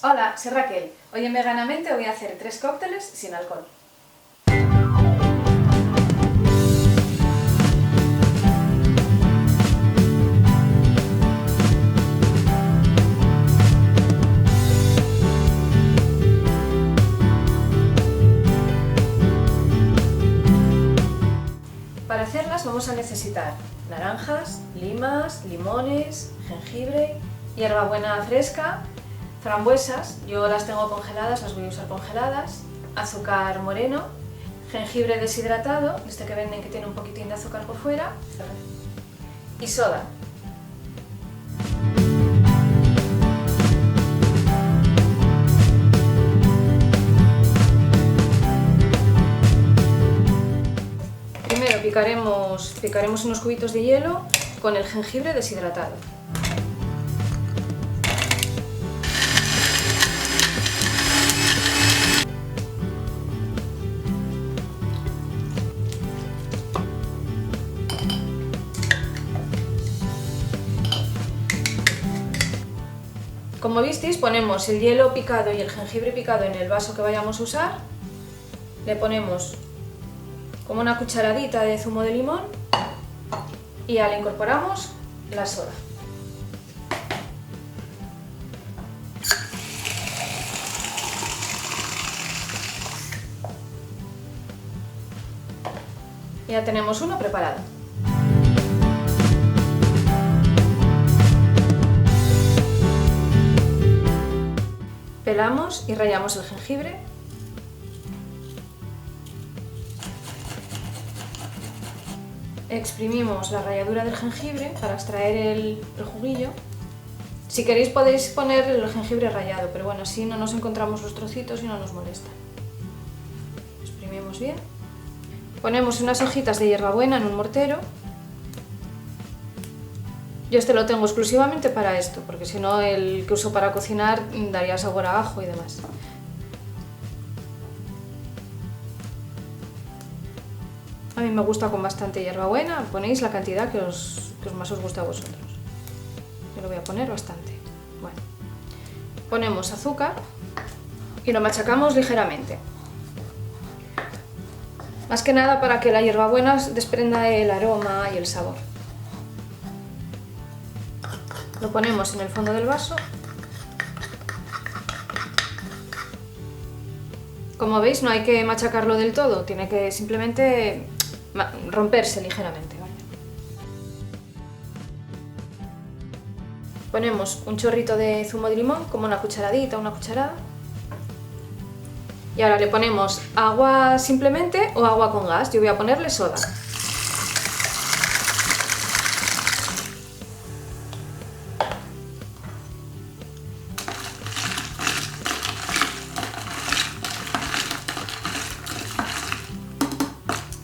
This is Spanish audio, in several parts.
Hola, soy Raquel. Hoy en Veganamente voy a hacer 3 cócteles sin alcohol. Para hacerlas vamos a necesitar naranjas, limas, limones, jengibre, hierbabuena fresca, frambuesas, yo las tengo congeladas, las voy a usar congeladas, azúcar moreno, jengibre deshidratado, este que venden que tiene un poquitín de azúcar por fuera, y soda. Primero picaremos unos cubitos de hielo con el jengibre deshidratado. Como visteis, ponemos el hielo picado y el jengibre picado en el vaso que vayamos a usar, le ponemos como una cucharadita de zumo de limón y ya le incorporamos la soda. Y ya tenemos uno preparado. Pelamos y rallamos el jengibre. Exprimimos la ralladura del jengibre para extraer el juguillo. Si queréis podéis poner el jengibre rallado, pero bueno, así no nos encontramos los trocitos y no nos molesta. Exprimimos bien. Ponemos unas hojitas de hierbabuena en un mortero. Yo este lo tengo exclusivamente para esto, porque si no el que uso para cocinar daría sabor a ajo y demás. A mí me gusta con bastante hierbabuena, ponéis la cantidad que más os guste a vosotros. Yo lo voy a poner bastante. Bueno, ponemos azúcar y lo machacamos ligeramente. Más que nada para que la hierbabuena desprenda el aroma y el sabor. Lo ponemos en el fondo del vaso. Como veis, no hay que machacarlo del todo, tiene que simplemente romperse ligeramente. ¿Vale? Ponemos un chorrito de zumo de limón, como una cucharadita, una cucharada. Y ahora le ponemos agua simplemente o agua con gas. Yo voy a ponerle soda.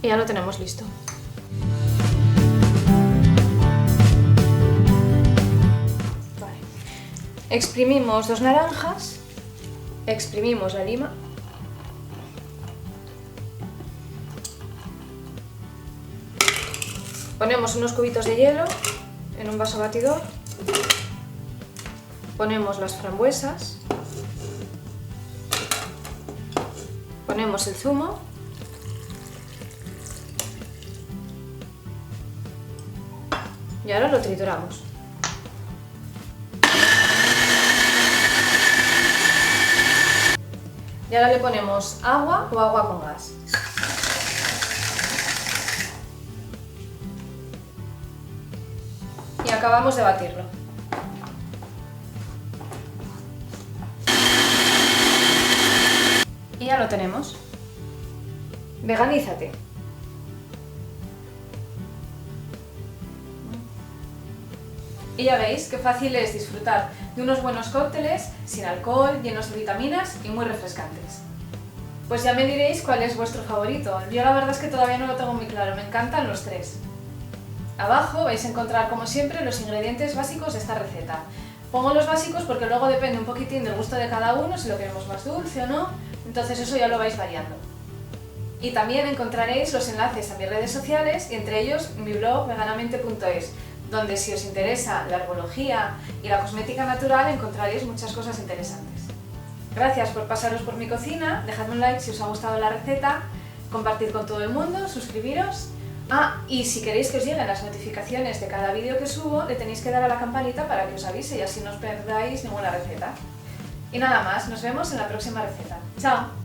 Y ya lo tenemos listo. Vale. Exprimimos 2 naranjas, exprimimos la lima, ponemos unos cubitos de hielo en un vaso batidor, ponemos las frambuesas, ponemos el zumo, y ahora lo trituramos. Y ahora le ponemos agua o agua con gas. Y acabamos de batirlo. Y ya lo tenemos. Veganízate. Y ya veis qué fácil es disfrutar de unos buenos cócteles sin alcohol, llenos de vitaminas y muy refrescantes. Pues ya me diréis cuál es vuestro favorito. Yo la verdad es que todavía no lo tengo muy claro, me encantan los 3. Abajo vais a encontrar como siempre los ingredientes básicos de esta receta. Pongo los básicos porque luego depende un poquitín del gusto de cada uno, si lo queremos más dulce o no, entonces eso ya lo vais variando. Y también encontraréis los enlaces a mis redes sociales y entre ellos mi blog veganamente.es, donde si os interesa la herbología y la cosmética natural encontraréis muchas cosas interesantes. Gracias por pasaros por mi cocina, dejadme un like si os ha gustado la receta, compartid con todo el mundo, suscribiros. Y si queréis que os lleguen las notificaciones de cada vídeo que subo, le tenéis que dar a la campanita para que os avise y así no os perdáis ninguna receta. Y nada más, nos vemos en la próxima receta. ¡Chao!